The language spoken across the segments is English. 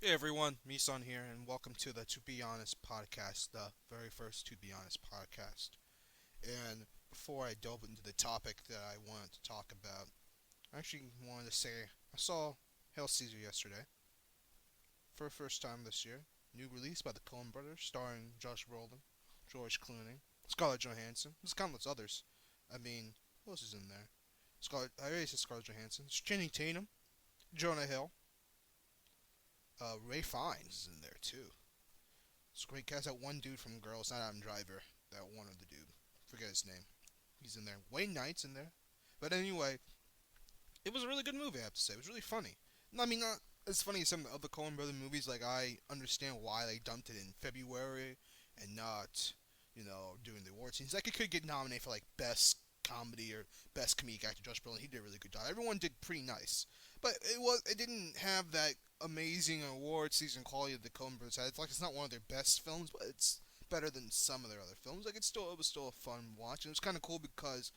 Hey everyone, Misan here, and welcome to the To Be Honest podcast, the very first To Be Honest podcast. And before I delve into the topic that I wanted to talk about, I actually wanted to say I saw Hail Caesar yesterday for the first time this year. New release by the Coen brothers, starring Josh Brolin, George Clooney, Scarlett Johansson. There's countless others. I mean, who else is in there? I already said Scarlett Johansson. It's Channing Tatum, Jonah Hill, Ray Fiennes is in there too. It's a great cast. That one dude from Girls, not Adam Driver. That one of the dude. Forget his name. He's in there. Wayne Knight's in there. But anyway, it was a really good movie, I have to say. It was really funny. I mean, not as funny as some of the other Coen Brother movies. Like, I understand why they dumped it in February and not, during the award seasons. Like, it could get nominated for, like, Best Comedy or Best Comedic Actor. Josh Brolin, he did a really good job. Everyone did pretty nice. But it didn't have that amazing award season quality that the Coen Brothers had. It's like it's not one of their best films, but it's better than some of their other films. Like it was still a fun watch, and it was kind of cool because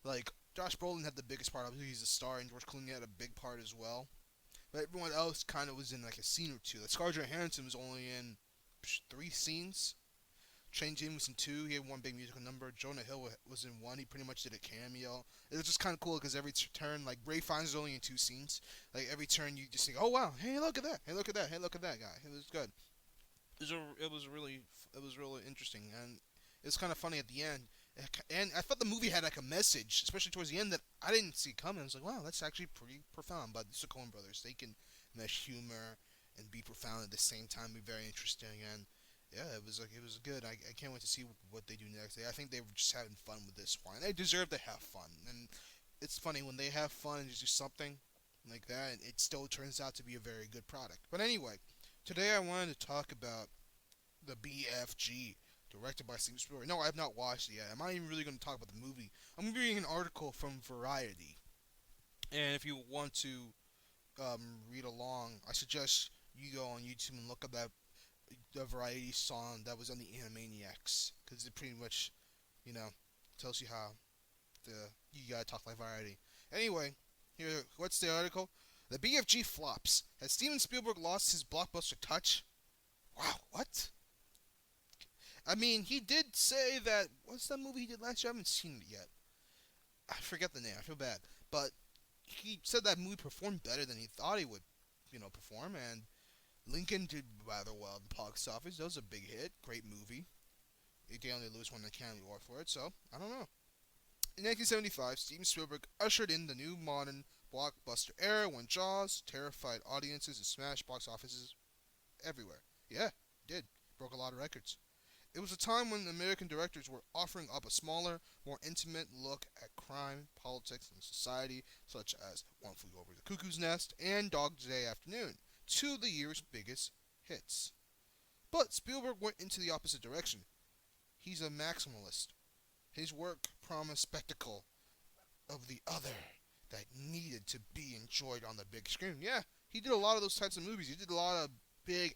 like Josh Brolin had the biggest part. Obviously, he's a star, and George Clooney had a big part as well. But everyone else kind of was in like a scene or two. Like Scarlett Johansson was only in three scenes. Shane James in two. He had one big musical number. Jonah Hill was in one. He pretty much did a cameo. It was just kind of cool because every turn, like Ray Fiennes is only in two scenes. Like every turn, you just think, "Oh wow, hey look at that, hey look at that, hey look at that guy." It was good. It was really interesting, and it's kind of funny at the end. And I thought the movie had like a message, especially towards the end, that I didn't see coming. I was like, "Wow, that's actually pretty profound." But the Coen Brothers, they can mesh humor and be profound at the same time, be very interesting, and yeah, it was good. I can't wait to see what they do next. I think they were just having fun with this one. They deserve to have fun, and it's funny when they have fun and just do something like that, it still turns out to be a very good product. But anyway, today I wanted to talk about the BFG, directed by Steven Spielberg. No, I have not watched it yet. I'm not even really going to talk about the movie. I'm reading an article from Variety, and if you want to read along, I suggest you go on YouTube and look up that the Variety song that was on the Animaniacs, because it pretty much, you know, tells you how you gotta talk like Variety. Anyway, here, what's the article? The BFG flops. Has Steven Spielberg lost his blockbuster touch? Wow, what? I mean, he did say that. What's that movie he did last year? I haven't seen it yet. I forget the name. I feel bad. But he said that movie performed better than he thought he would, perform. And Lincoln did rather well at the box office. That was a big hit. Great movie. Daniel Day-Lewis won the Academy Award for it. So, I don't know. In 1975, Steven Spielberg ushered in the new modern blockbuster era when Jaws terrified audiences and smashed box offices everywhere. Yeah, it did. Broke a lot of records. It was a time when American directors were offering up a smaller, more intimate look at crime, politics, and society, such as One Flew Over the Cuckoo's Nest and Dog Day Afternoon, two of the year's biggest hits. But Spielberg went into the opposite direction. He's a maximalist. His work promised spectacle of the other that needed to be enjoyed on the big screen. Yeah, he did a lot of those types of movies. He did a lot of big,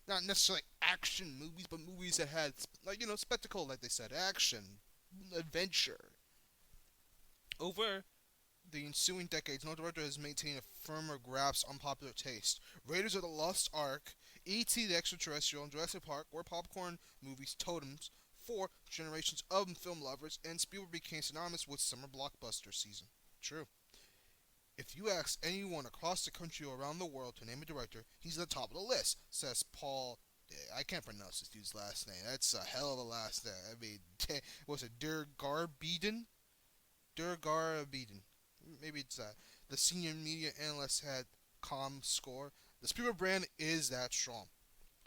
not necessarily action movies, but movies that had, like, spectacle, like they said, action, adventure. Over the ensuing decades, no director has maintained a firmer grasp on popular taste. Raiders of the Lost Ark, E.T. the Extraterrestrial, and Jurassic Park were popcorn movies totems for generations of film lovers, and Spielberg became synonymous with summer blockbuster season. True. If you ask anyone across the country or around the world to name a director, he's at the top of the list, says Paul. I can't pronounce this dude's last name. That's a hell of a last name. I mean, was it Durgarbeden? Durgarbeden. Maybe it's that. The senior media analyst had ComScore. The Spielberg brand is that strong.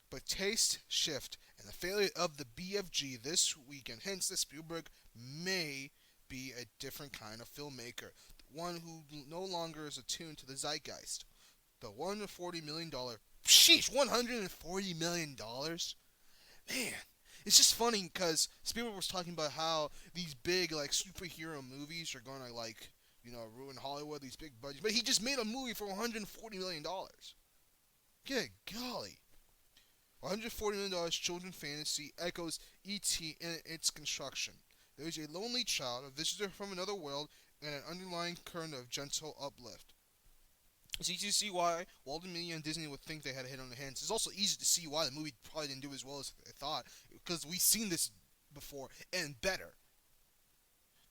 But taste shift and the failure of the BFG this weekend hints that Spielberg may be a different kind of filmmaker, one who no longer is attuned to the zeitgeist. The $140 million, sheesh, $140 million, man. It's just funny because Spielberg was talking about how these big like superhero movies are gonna like ruin Hollywood, these big budgets, but he just made a movie for $140 million. Good golly. $140 million children's fantasy echoes E.T. in its construction. There is a lonely child, a visitor from another world, and an underlying current of gentle uplift. It's easy to see why Walt Disney and Disney would think they had a hit on their hands. It's also easy to see why the movie probably didn't do as well as they thought, because we've seen this before and better.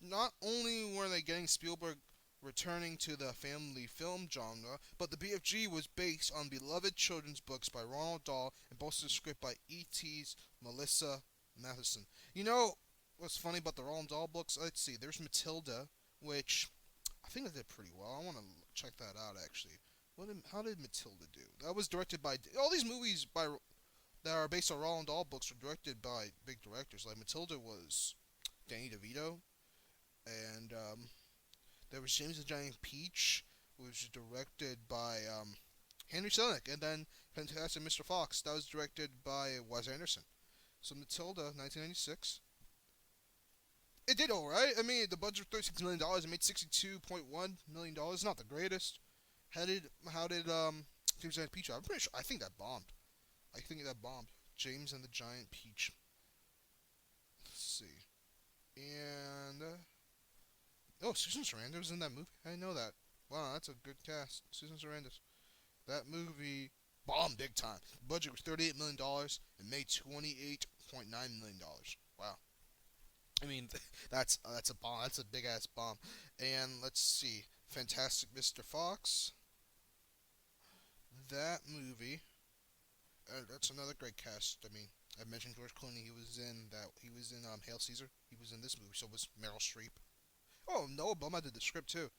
Not only were they getting Spielberg returning to the family film genre, but the BFG was based on beloved children's books by Ronald Dahl and boasted a script by E.T.'s Melissa Matheson. You know what's funny about the Roald Dahl books? Let's see. There's Matilda, which I think they did pretty well. I want to check that out actually. How did Matilda do? That was directed by all these movies by that are based on Roald Dahl books were directed by big directors. Like Matilda was Danny DeVito, and there was James the Giant Peach, which was directed by Henry Selick, and then Fantastic Mr. Fox, that was directed by Wes Anderson. So Matilda, 1996. It did all right. I mean, the budget was $36 million. It made $62.1 million. Not the greatest. How did James and the Peach? I'm pretty sure. I think that bombed. I think that bombed. James and the Giant Peach. Let's see. And oh, Susan Sarandon was in that movie. I didn't know that. Wow, that's a good cast. Susan Sarandon. That movie bombed big time. The budget was $38 million and made $28.9 million. Wow. I mean, that's a bomb. That's a big ass bomb. And let's see, Fantastic Mr. Fox. That movie. That's another great cast. I mean, I mentioned George Clooney. He was in Hail Caesar. He was in this movie. So was Meryl Streep. Oh, Noah Baumbach did the script too.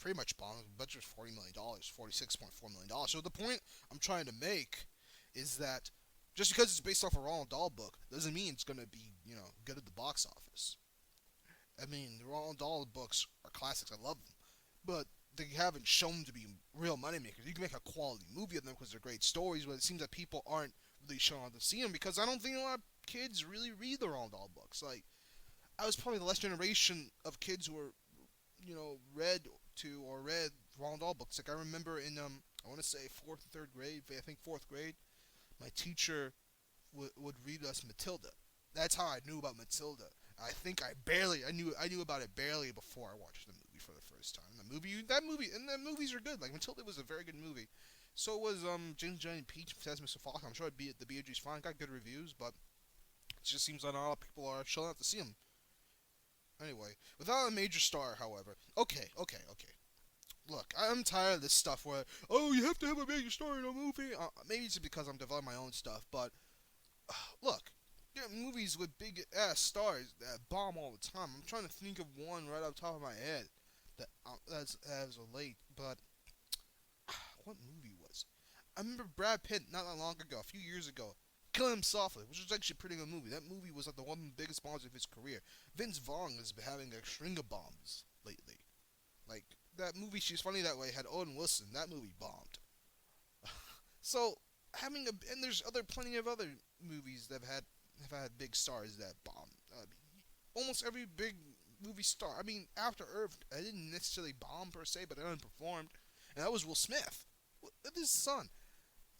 Pretty much bombed. The budget was $40 million, $46.4 million. So the point I'm trying to make is that just because it's based off a Roald Dahl book doesn't mean it's gonna be good at the box office. I mean, the Roald Dahl books are classics. I love them, but they haven't shown to be real moneymakers. You can make a quality movie of them because they're great stories, but it seems that people aren't really showing to see them because I don't think a lot of kids really read the Roald Dahl books. Like, I was probably the last generation of kids who were, read Roald Dahl books. Like I remember in I want to say fourth, third grade, I think fourth grade, my teacher would read us Matilda. That's how I knew about Matilda. I knew about it barely before I watched the movie for the first time. The movies are good. Like Matilda was a very good movie. So was James Giant Peach, Fantastic Mr. Fox. I'm sure the BOG's fine. Got good reviews, but it just seems like not a lot of people are showing out to see them. Anyway, without a major star, however. Okay. Look, I'm tired of this stuff where, oh, you have to have a major star in a movie. Maybe it's because I'm developing my own stuff, but look, there are movies with big ass stars that bomb all the time. I'm trying to think of one right off the top of my head that's as of late, but what movie was it? I remember Brad Pitt not that long ago, a few years ago, Kill Him Softly, which was actually a pretty good movie. That movie was like the one of the biggest bombs of his career. Vince Vaughn has been having a string of bombs lately. Like that movie, She's Funny That Way had Owen Wilson. That movie bombed. So and there's plenty of other movies that have had big stars that bombed. Almost every big movie star. I mean, After Earth, I didn't necessarily bomb per se, but it underperformed, and that was Will Smith with his son.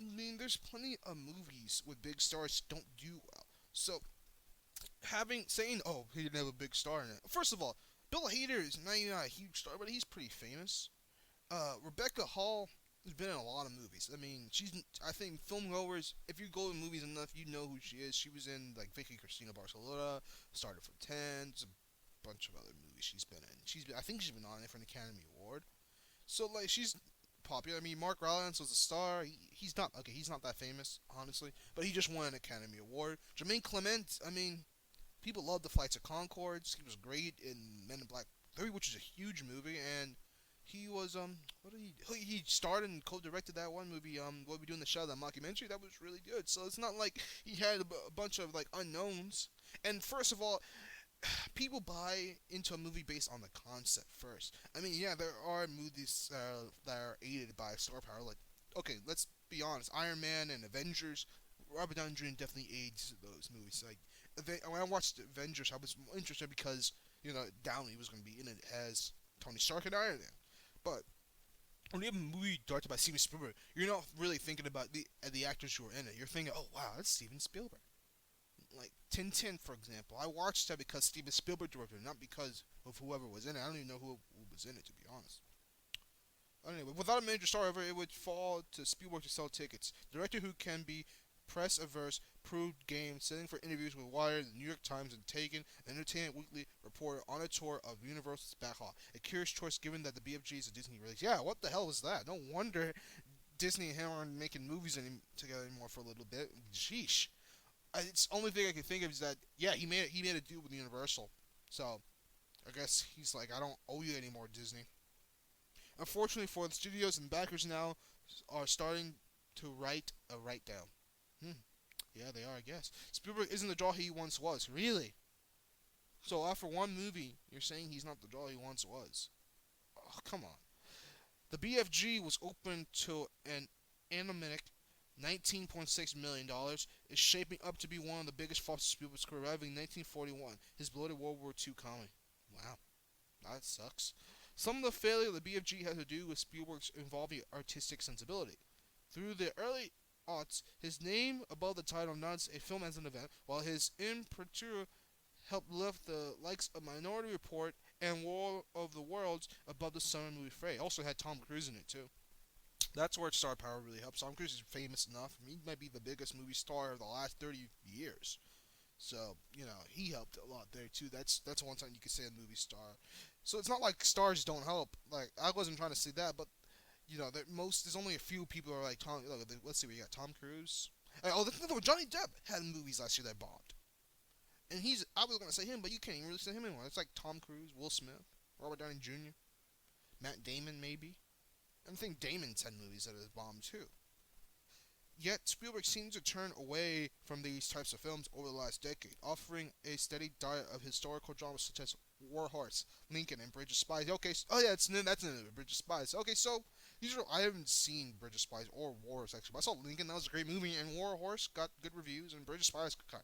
I mean, there's plenty of movies with big stars that don't do well. So saying, oh, he didn't have a big star in it. First of all, Bill Hader is not a huge star, but he's pretty famous. Rebecca Hall has been in a lot of movies. I mean, I think film goers, if you go to movies enough, you know who she is. She was in like Vicky Cristina Barcelona, Started for 10, there's a bunch of other movies she's been in. I think she's been on it for an Academy Award. So like she's popular. I mean, Mark Rylance was a star. He's not okay. He's not that famous, honestly, but he just won an Academy Award. Jermaine Clement. I mean, people love the Flights of Conchords. He was great in Men in Black 3, which is a huge movie, and he was what did he starred and co-directed that one movie What We Do in the Shadow, that mockumentary. That was really good. So it's not like he had a bunch of like unknowns. And first of all, people buy into a movie based on the concept first. I mean, yeah, there are movies that are aided by star power. Like, okay, let's be honest, Iron Man and Avengers. Robert Downey Jr. definitely aids those movies. Like, when I watched Avengers, I was interested because Downey was going to be in it as Tony Stark and Iron Man. But when you have a movie directed by Steven Spielberg, you're not really thinking about the actors who are in it. You're thinking, oh wow, that's Steven Spielberg. Like Tintin, for example, I watched that because Steven Spielberg directed it, not because of whoever was in it. I don't even know who was in it, to be honest. Anyway, without a major star, however, it would fall to Spielberg to sell tickets. Director who can be press averse proved game, sitting for interviews with Wired, the New York Times, and Taken, an Entertainment Weekly reporter on a tour of Universal's back hall. A curious choice given that the BFG is a Disney release. Yeah, what the hell was that? No wonder Disney and him aren't making movies together anymore for a little bit. Sheesh. It's the only thing I can think of is that yeah, he made a deal with Universal, so I guess he's like, I don't owe you anymore, Disney. Unfortunately for the studios and backers now are starting to write a write down. Hmm. Yeah, they are, I guess. Spielberg isn't the draw he once was. Really? So after one movie, you're saying he's not the draw he once was? Oh, come on. The BFG was open to an animatic $19.6 million, is shaping up to be one of the biggest flops of Spielberg's career, arriving in 1941, his bloated World War II comedy. Wow, that sucks. Some of the failure of the BFG has to do with Spielberg's evolving artistic sensibility. Through the early aughts, his name above the title nods a film as an event, while his imprimatur helped lift the likes of Minority Report and War of the Worlds above the summer movie fray. Also had Tom Cruise in it too. That's where star power really helps. Tom Cruise is famous enough. He might be the biggest movie star of the last 30 years. So, he helped a lot there too. That's one time you could say a movie star. So it's not like stars don't help. Like, I wasn't trying to say that, but there's only a few people who are like Tom. Look, let's see, we got Tom Cruise. Oh, that's another one. Johnny Depp had movies last year that bombed, and I was gonna say him, but you can't even really say him anymore. It's like Tom Cruise, Will Smith, Robert Downey Jr., Matt Damon, maybe. I think Damon's had movies that have bombed too. Yet Spielberg seems to turn away from these types of films over the last decade, offering a steady diet of historical dramas such as War Horse, Lincoln, and Bridge of Spies. Okay, oh yeah, that's in it, Bridge of Spies. Okay, so I haven't seen Bridge of Spies or War Horse actually, but I saw Lincoln. That was a great movie, and War Horse got good reviews, and Bridge of Spies got,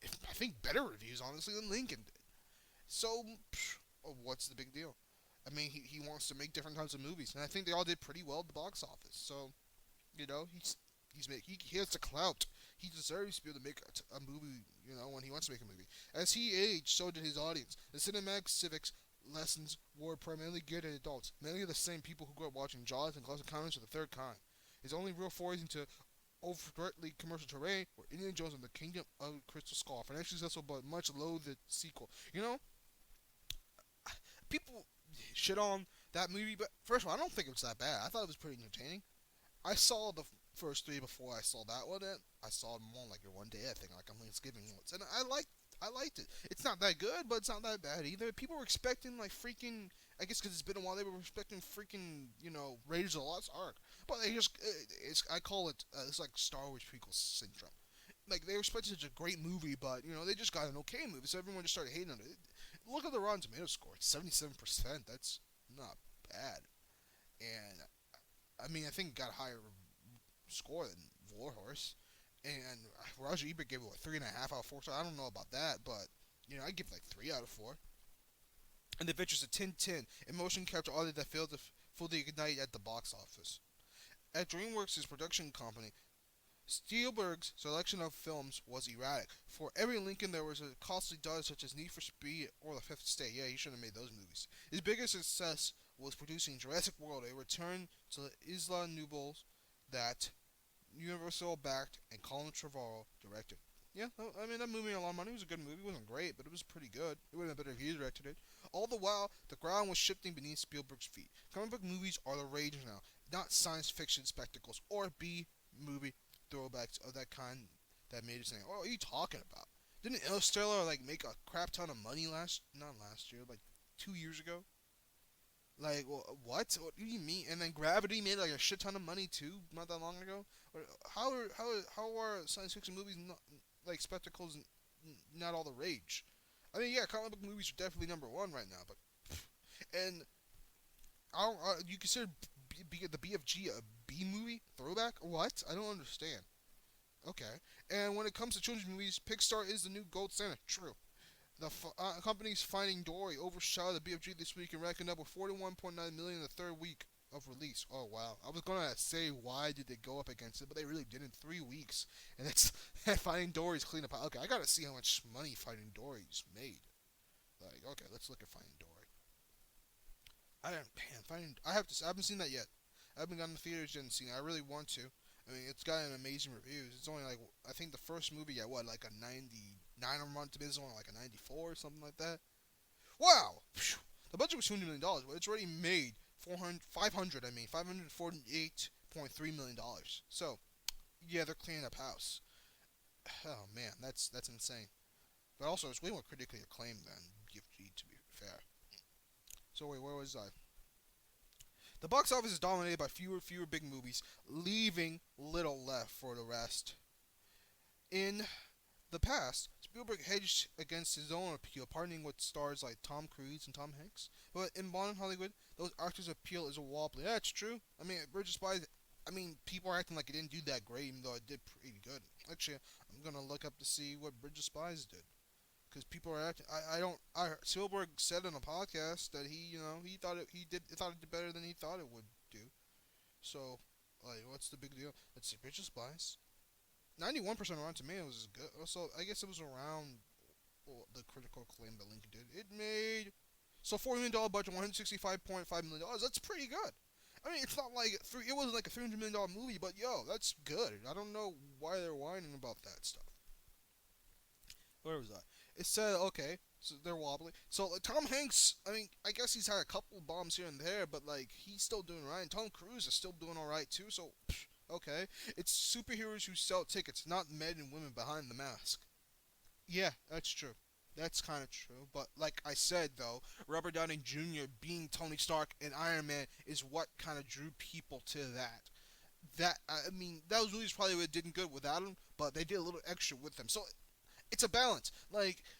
I think, better reviews honestly than Lincoln did. So, what's the big deal? I mean, he wants to make different kinds of movies, and I think they all did pretty well at the box office. So, he has the clout. He deserves to be able to make a movie. When he wants to make a movie. As he aged, so did his audience. The cinematic civics lessons were primarily geared at adults, many of the same people who grew up watching Jaws and Close Encounters of the Third Kind. His only real forays into overtly commercial terrain were Indiana Jones and the Kingdom of the Crystal Skull, financially successful but much loathed sequel. People shit on that movie, but first of all, I don't think it was that bad. I thought it was pretty entertaining. I saw the first three before I saw that one. I saw them all like in one day. I think like on Thanksgiving once, and I liked it. It's not that good, but it's not that bad either. People were expecting like freaking. I guess because it's been a while, they were expecting freaking Raiders of the Lost Ark. But I call it it's like Star Wars prequel syndrome. Like they were expecting such a great movie, but they just got an okay movie, so everyone just started hating on it. Look at the Rotten Tomato score; it's 77%. That's not bad, and I mean I think it got a higher score than Warhorse. And Roger Ebert gave it what, 3.5 out of 4. So I don't know about that, but I give it like 3 out of 4. And the features a Tin a motion capture audit that failed to fully ignite at the box office. At DreamWorks' production company, Spielberg's selection of films was erratic. For every Lincoln, there was a costly dud such as Need for Speed or The Fifth Estate. Yeah, he shouldn't have made those movies. His biggest success was producing Jurassic World, a return to Isla Nublar that Universal backed and Colin Trevorrow directed. Yeah, I mean that movie made a lot of money. It was a good movie. It wasn't great, but it was pretty good. It would have been better if he directed it. All the while, the ground was shifting beneath Spielberg's feet. Comic book movies are the rage now, not science fiction spectacles or B movie throwbacks of that kind that made it saying, "Oh, what are you talking about?" Didn't Interstellar like make a crap ton of money not last year, like 2 years ago? Like, what? What do you mean? And then Gravity made like a shit ton of money too, not that long ago. How are science fiction movies not, like spectacles not all the rage? I mean, yeah, comic book movies are definitely number one right now, but and I don't, you consider the BFG a B movie throwback? What? I don't understand. Okay, and when it comes to children's movies, Pixar is the new gold standard. True. The company's Finding Dory overshadowed the BFG this week and ranking up with 41.9 million in the third week of release. Oh wow! I was gonna say why did they go up against it, but they really did in 3 weeks. And it's Finding Dory's clean up. Okay, I gotta see how much money Finding Dory's made. Like, okay, let's look at Finding Dory. I have to. I haven't seen that yet. I haven't gone to the theaters yet and seen it. I really want to. I mean, it's gotten amazing reviews. It's only like I think the first movie at what like a 99 on Rotten Tomatoes, only like a 94 or something like that. Wow, phew. The budget was $200 million, but it's already made 500. I mean, $548.3 million. So yeah, they're cleaning up house. Oh man, that's insane. But also, it's way more critically acclaimed than Gift G, to be fair. So wait, where was I? The box office is dominated by fewer big movies, leaving little left for the rest. In the past, Spielberg hedged against his own appeal, partnering with stars like Tom Cruise and Tom Hanks. But in modern Hollywood, those actors' appeal is a wobbly. Yeah, it's true. I mean, Bridge of Spies. I mean, people are acting like it didn't do that great, even though it did pretty good. Actually, I'm gonna look up to see what Bridge of Spies did, because people are acting. I don't. Spielberg said on a podcast that he thought it did better than he thought it would do. So, like, what's the big deal? Let's see, Bridge of Spies. 91% Rotten Tomatoes is good. Also, I guess it was around the critical acclaim that Lincoln did. It made $40 million budget, $165.5 million. That's pretty good. I mean, it's not like it wasn't like a $300 million movie, but yo, that's good. I don't know why they're whining about that stuff. Where was I? It said okay, so they're wobbly. So like, Tom Hanks, I mean, I guess he's had a couple bombs here and there, but like he's still doing right. And Tom Cruise is still doing all right too. So okay, it's superheroes who sell tickets, not men and women behind the mask. Yeah, that's true. That's kind of true. But like I said though, Robert Downey Jr. being Tony Stark and Iron Man is what kind of drew people to that. I mean, those movies probably would have did good without him, but they did a little extra with them. So it's a balance.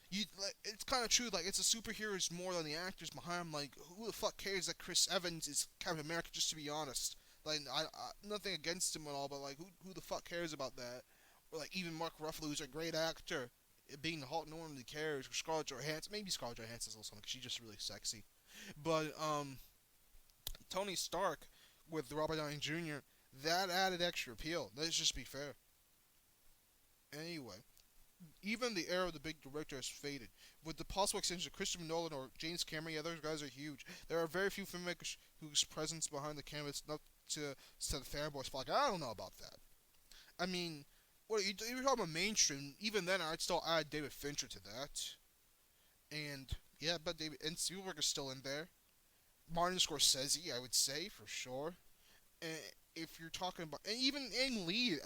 It's kind of true. Like, it's the superheroes more than the actors behind them. Like, who the fuck cares that Chris Evans is Captain America? Just to be honest, like, nothing against him at all, but like, who the fuck cares about that? Or like, even Mark Ruffalo, who's a great actor, being the Hulk, no one really cares. Or Scarlett Johansson, maybe Scarlett Johansson's a little something because she's just really sexy. But Tony Stark with Robert Downey Jr. that added extra appeal. Let's just be fair. Anyway. Even the era of the big director has faded. With the possible extension of Christopher Nolan or James Cameron, yeah, those guys are huge. There are very few filmmakers whose presence behind the camera is enough to set the fanboys like, I don't know about that. I mean, you're talking about mainstream. Even then, I'd still add David Fincher to that. And yeah, but David and Spielberg is still in there. Martin Scorsese, I would say for sure. And if you're talking about, and even Ang Lee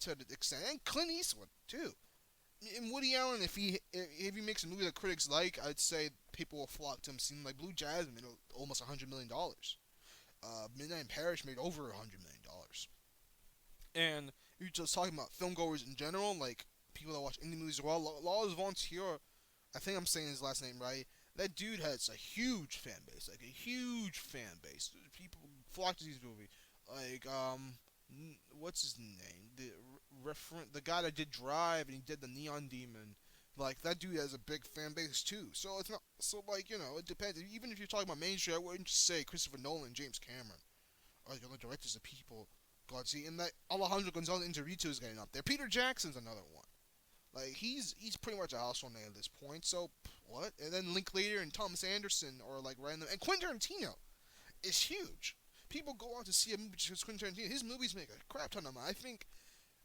to an extent, and Clint Eastwood too. And Woody Allen, if he makes a movie that critics like, I'd say people will flock to him. Seeing like Blue Jasmine made almost $100 million. Midnight in Paris made over $100 million. And you're just talking about film goers in general, like people that watch indie movies as well. Lawless Volunteer, I think I'm saying his last name right. That dude has a huge fan base, like a huge fan base. People flock to these movies. Like what's his name? The guy that did Drive and he did the Neon Demon. Like that dude has a big fan base too. So it's not so like it depends. Even if you're talking about mainstream, I wouldn't just say Christopher Nolan, James Cameron, or the other directors that people go and see. And that Alejandro Gonzalez Inarritu is getting up there. Peter Jackson's another one. Like he's pretty much a household name at this point. So what? And then Linklater and Thomas Anderson are like random. And Quentin Tarantino is huge. People go out to see a movie because Quentin Tarantino. His movies make a crap ton of money. I think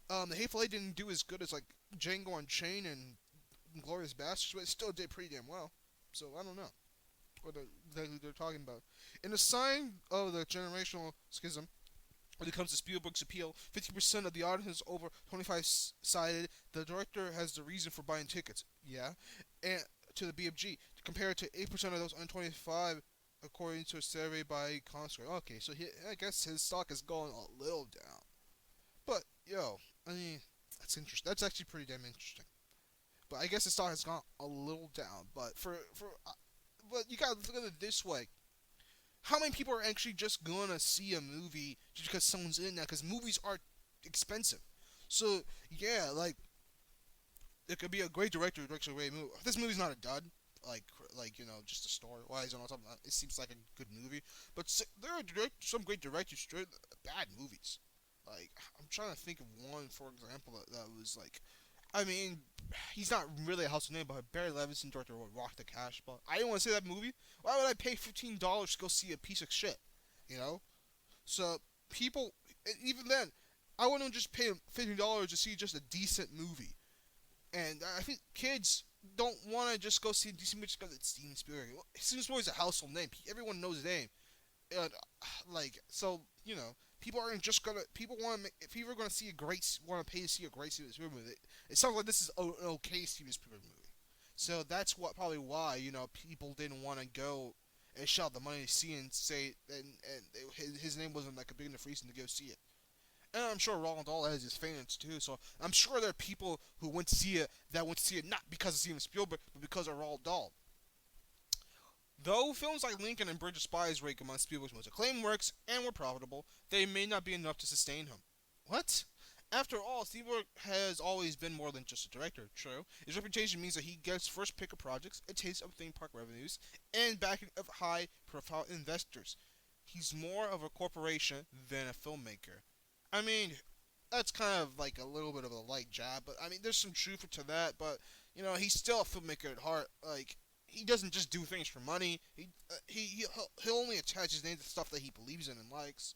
The Hateful Eight didn't do as good as like Django Unchained and Glorious Bastards, but it still did pretty damn well. So I don't know what they're talking about. In a sign of the generational schism, when it comes to Spielberg's appeal, 50% of the audience is over 25 sided. The director has the reason for buying tickets. Yeah, and to the BFG, compared to 8% of those under 25, according to a survey by Comscore. Okay, so I guess his stock is going a little down. But yo, I mean, that's interesting. That's actually pretty damn interesting. But I guess his stock has gone a little down. But but you gotta look at it this way: how many people are actually just gonna see a movie just because someone's in that? Because movies are expensive. So yeah, like there could be a great director who directs a great movie. This movie's not a dud. Just a story wise and all something. It seems like a good movie, but there are some great directors who bad movies. Like I'm trying to think of one, for example, that was like I mean, he's not really a household name, but Barry Levinson director would rock the cash. But I didn't want to see that movie. Why would I pay $15 to go see a piece of shit? You know. So people, even then, I wouldn't just pay $15 to see just a decent movie. And I think kids don't want to just go see a decent movie just because it's Steven Spielberg. Steven Spielberg is a household name. Everyone knows his name. And, so people aren't just gonna. People want to. If people are gonna see a great, want to pay to see a great Steven Spielberg movie, it sounds like this is an okay Steven Spielberg movie. So that's what probably why people didn't want to go and shell out the money to see and say and his name wasn't like a big enough reason to go see it. And I'm sure Roald Dahl has his fans too, so I'm sure there are people who went to see it that went to see it not because of Steven Spielberg, but because of Roald Dahl. Though films like Lincoln and Bridge of Spies rank among Spielberg's most acclaimed works and were profitable, they may not be enough to sustain him. What? After all, Spielberg has always been more than just a director. True, his reputation means that he gets first pick of projects, a taste of theme park revenues, and backing of high-profile investors. He's more of a corporation than a filmmaker. I mean, that's kind of like a little bit of a light jab, but I mean, there's some truth to that. But he's still a filmmaker at heart. Like, he doesn't just do things for money. He'll only attach his name to stuff that he believes in and likes.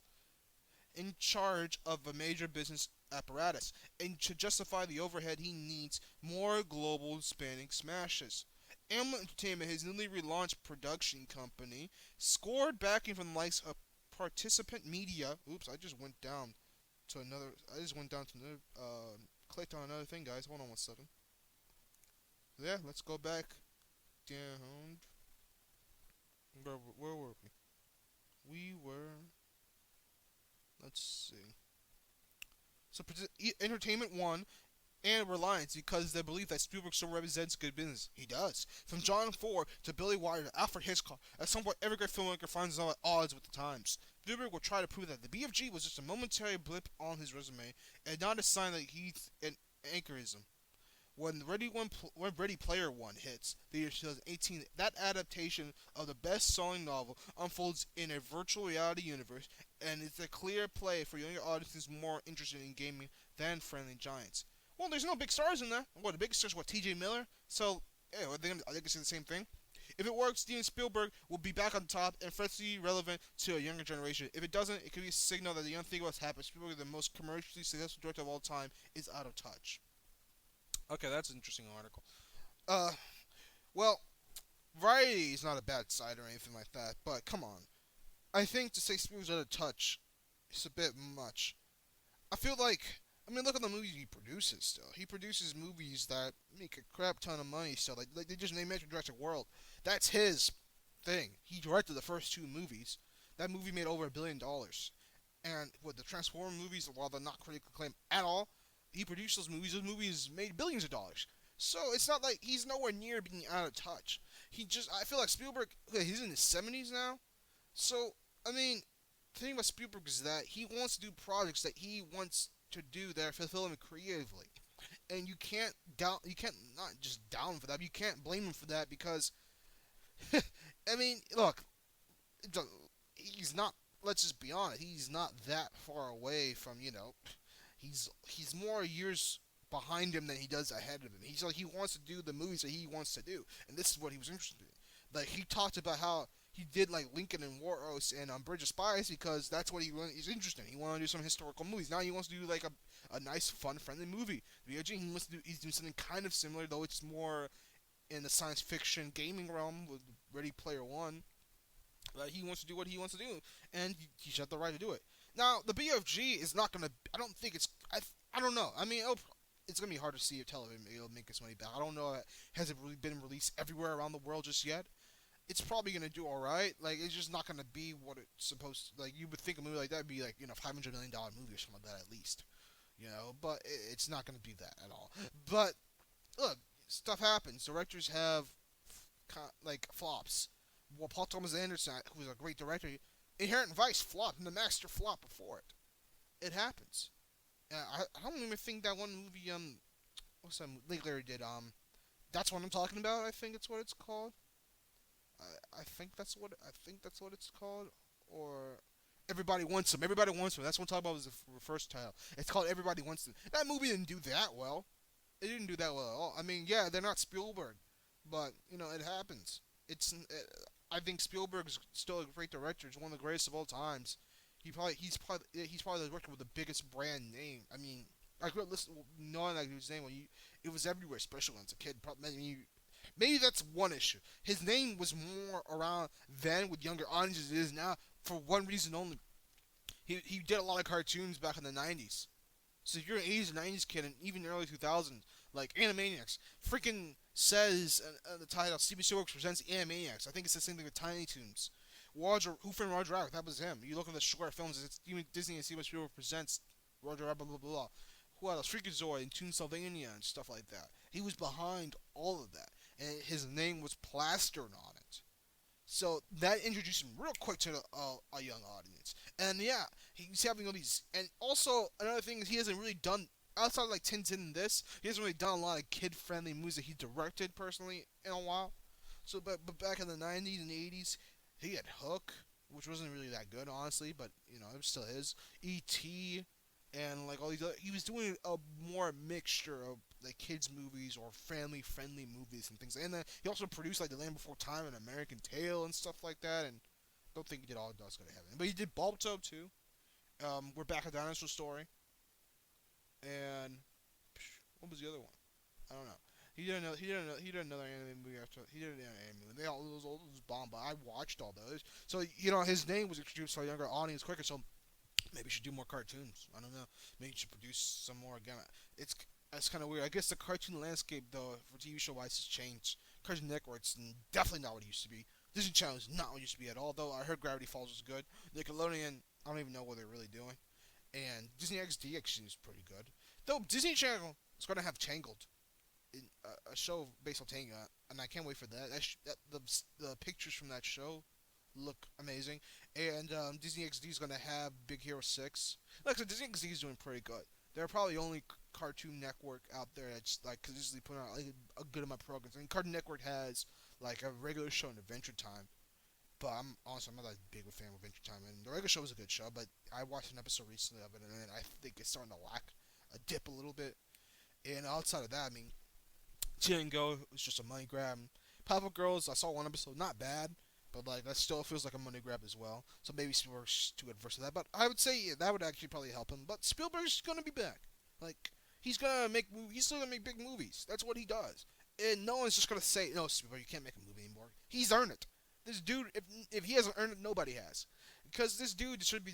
In charge of a major business apparatus, and to justify the overhead, he needs more global spanning smashes. Amblin Entertainment, his newly relaunched production company, scored backing from the likes of Participant Media. Oops, I just went down to another. I just went down to another. Clicked on another thing, guys. Hold on 1 second. Yeah, let's go back down. Where were we? We were. Let's see. So Entertainment won and Reliance because they believe that Spielberg still represents good business. He does. From John Ford to Billy Wilder to Alfred Hitchcock, at some point every great filmmaker finds himself at odds with the times. Spielberg will try to prove that the BFG was just a momentary blip on his resume and not a sign that he's an anchorism. When Ready Player One hits the year 2018, that adaptation of the best-selling novel unfolds in a virtual reality universe, and it's a clear play for younger audiences more interested in gaming than Friendly Giants. Well, there's no big stars in there. What, the big stars? What, T.J. Miller? So, yeah, I think it's the same thing. If it works, Steven Spielberg will be back on top and freshly relevant to a younger generation. If it doesn't, it could be a signal that the unthinkable has happened. Spielberg, the most commercially successful director of all time, is out of touch. Okay, that's an interesting article. Uh, well, Variety is not a bad site or anything like that, but come on. I think to say Spielberg's out of touch is a bit much. I feel like, I mean, look at the movies he produces still. He produces movies that make a crap ton of money still. Like they just named Jurassic World. That's his thing. He directed the first two movies. That movie made over $1 billion. And with the Transformers movies, while they're not critically acclaimed at all, he produced those movies. Those movies made billions of dollars. So it's not like he's nowhere near being out of touch. I feel like Spielberg, he's in his 70s now. So, I mean, the thing about Spielberg is that he wants to do projects that he wants to do that fulfill him creatively. And you can't not just down for that. You can't blame him for that because, I mean, look, he's not. Let's just be honest. He's not that far away from he's more years behind him than he does ahead of him. He's like he wants to do the movies that he wants to do, and this is what he was interested in. Like he talked about how he did like Lincoln and Warros and Bridge of Spies because that's what he's interested in. He wanted to do some historical movies. Now he wants to do like a nice, fun, friendly movie. He's doing something kind of similar, though it's more in the science fiction gaming realm with Ready Player One. He wants to do what he wants to do, and he's got the right to do it. Now, the BFG is not gonna. I don't think it's. I don't know. I mean, it's gonna be hard to see if television it'll make its money back. I don't know. Has it really been released everywhere around the world just yet? It's probably gonna do all right. Like, it's just not gonna be what it's supposed to. Like, you would think a movie like that would be like $500 million movie or something like that at least. But it's not gonna be that at all. But look, stuff happens. Directors have like flops. Well, Paul Thomas Anderson, who's a great director, Inherent Vice flopped, and the Master flopped before it. It happens. I don't even think that one movie, what's that movie Larry did, that's what I'm talking about, I think it's what it's called. I think that's what it's called. Or Everybody Wants Him. Everybody Wants Him. That's what I'm talking about was the first title. It's called Everybody Wants Him. That movie didn't do that well. it didn't do that well at all. I mean, yeah, they're not Spielberg, but it happens. I think Spielberg's still a great director. He's one of the greatest of all times. He's probably the director with the biggest brand name. I mean, I grew up knowing like his name when it was everywhere, especially when I was a kid. Maybe that's one issue. His name was more around then with younger audiences than it is now for one reason only. He did a lot of cartoons back in the 90s. So if you're an 80s and 90s kid and even early 2000s, like Animaniacs, freaking says the title, Steven Spielberg presents Animaniacs. I think it's the same thing with Tiny Toons. Who Framed Roger Rabbit, that was him. You look at the short films, it's even Disney and Steven Spielberg presents Roger Rabbit, blah, blah, blah. Who else? Freakazoid and Toon Sylvania and stuff like that. He was behind all of that. And his name was plastered on it. So that introduced him real quick to a young audience. And yeah, he's having all these. And also, another thing is he hasn't really done, outside of like Tintin and this, he hasn't really done a lot of kid friendly movies that he directed personally in a while. So, but back in the 90s and 80s, he had Hook, which wasn't really that good, honestly, but it was still his. E.T., and like all these other, he was doing a more mixture of like kids movies or family friendly movies and things. And then he also produced like The Land Before Time and American Tail and stuff like that. And don't think he did All Dogs Go to Heaven, but he did Balto too. We're Back, a Dinosaur Story, and what was the other one? I don't know. He did another anime movie after. He did an anime movie. They all those bomb, but I watched all those. So his name was introduced to a younger audience quicker. So maybe you should do more cartoons. I don't know. Maybe you should produce some more again. It's kind of weird. I guess the cartoon landscape though for TV show wise has changed. Cartoon Network's definitely not what it used to be. Disney Channel is not what it used to be at all. Though I heard Gravity Falls was good. Nickelodeon, I don't even know what they're really doing. And Disney XD actually is pretty good. Though Disney Channel is going to have Tangled, a show based on Tangled, and I can't wait for that. The pictures from that show look amazing. And Disney XD is going to have Big Hero 6. Like I said, Disney XD is doing pretty good. They're probably the only Cartoon Network out there that's like consistently putting out like a good amount of programs. And Cartoon Network has like a regular show and Adventure Time. But I'm not that big of a fan of Adventure Time. And the regular show is a good show, but I watched an episode recently of it, and I think it's starting to lack a dip a little bit. And outside of that, I mean, Teen and Go was just a money grab. Powerpuff Girls, I saw one episode, not bad, but like that still feels like a money grab as well. So maybe Spielberg's too adverse to that. But I would say that would actually probably help him. But Spielberg's gonna be back. Like he's gonna make he's still gonna make big movies. That's what he does. And no one's just gonna say no, Spielberg, you can't make a movie anymore. He's earned it. This dude, if he hasn't earned it, nobody has. Because this dude should be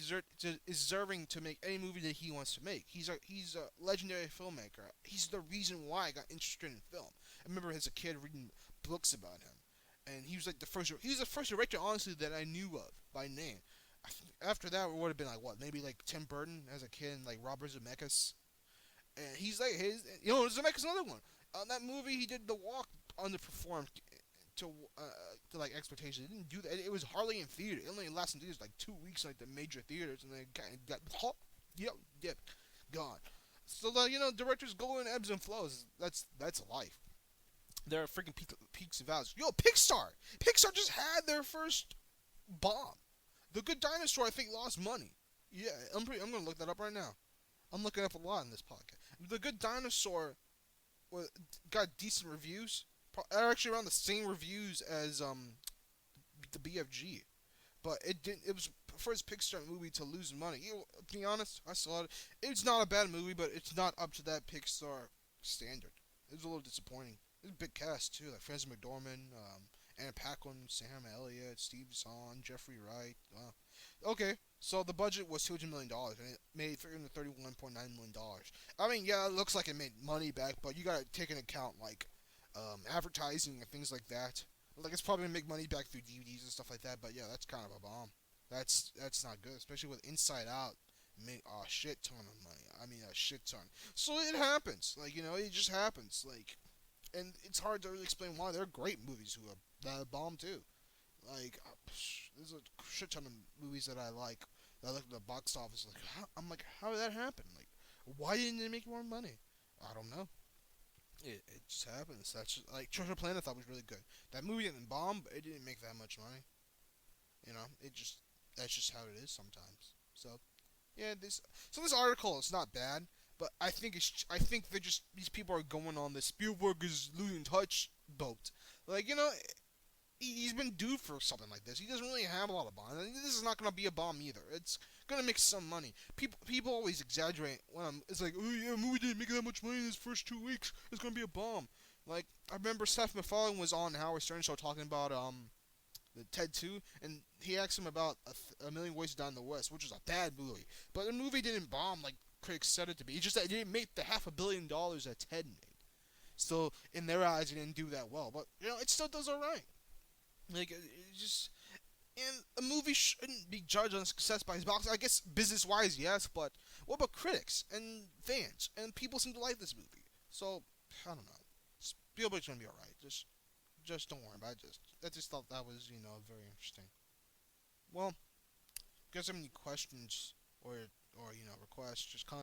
deserving to make any movie that he wants to make. He's a legendary filmmaker. He's the reason why I got interested in film. I remember as a kid reading books about him, and he was like the first. He was the first director, honestly, that I knew of by name. After that, it would have been like what, maybe like Tim Burton as a kid, and like Robert Zemeckis. And he's like Zemeckis another one. On that movie, he did The Walk, underperformed to like expectations. It didn't do that. It was hardly in theater. It only lasted in theaters like 2 weeks, like the major theaters, and then yep, gone. So directors go in ebbs and flows. That's life. There are freaking peaks and valleys. Yo, Pixar just had their first bomb. The Good Dinosaur, I think, lost money. Yeah, I'm gonna look that up right now. I'm looking up a lot in this podcast. The Good Dinosaur got decent reviews. Actually, around the same reviews as the BFG, but it didn't. It was the first Pixar movie to lose money. To be honest, I saw it. It's not a bad movie, but it's not up to that Pixar standard. It was a little disappointing. There's a big cast too, like Frances McDormand, Anna Paquin, Sam Elliott, Steve Zahn, Jeffrey Wright. Okay, so the budget was $200 million, and it made $331.9 million. I mean, yeah, it looks like it made money back, but you gotta take into account like advertising and things like that. Like it's probably gonna make money back through DVDs and stuff like that. But yeah, that's kind of a bomb. That's not good, especially with Inside Out. Made a shit ton of money. I mean, a shit ton. So it happens. Like it just happens. Like, and it's hard to really explain why. They're great movies who are bomb too. Like, there's a shit ton of movies that I like. That I look at the box office. Like, I'm like, how did that happen? Like, why didn't they make more money? I don't know. It just happens. That's just, like Treasure Planet. I thought was really good. That movie didn't bomb, but it didn't make that much money. That's just how it is sometimes. So yeah, this article is not bad, But I think they're just these people are going on the Spielberg is losing touch boat. Like he's been due for something like this. He doesn't really have a lot of bombs. This is not gonna be a bomb either. It's gonna make some money. People always exaggerate when it's like, oh yeah, movie didn't make that much money in his first 2 weeks. It's gonna be a bomb. Like I remember Seth MacFarlane was on Howard Stern show talking about the Ted 2, and he asked him about a Million Ways to Die in the West, which was a bad movie. But the movie didn't bomb like critics said it to be. It's just that it didn't make the $500 million that Ted made. So in their eyes, it didn't do that well. But it still does alright. Like it just and a movie shouldn't be judged on success by its box. I guess business wise, yes, but what about critics and fans and people seem to like this movie? So I don't know. Spielberg's gonna be alright. Just don't worry about it. I just thought that was very interesting. Well, if you guys have any questions or requests, just comment.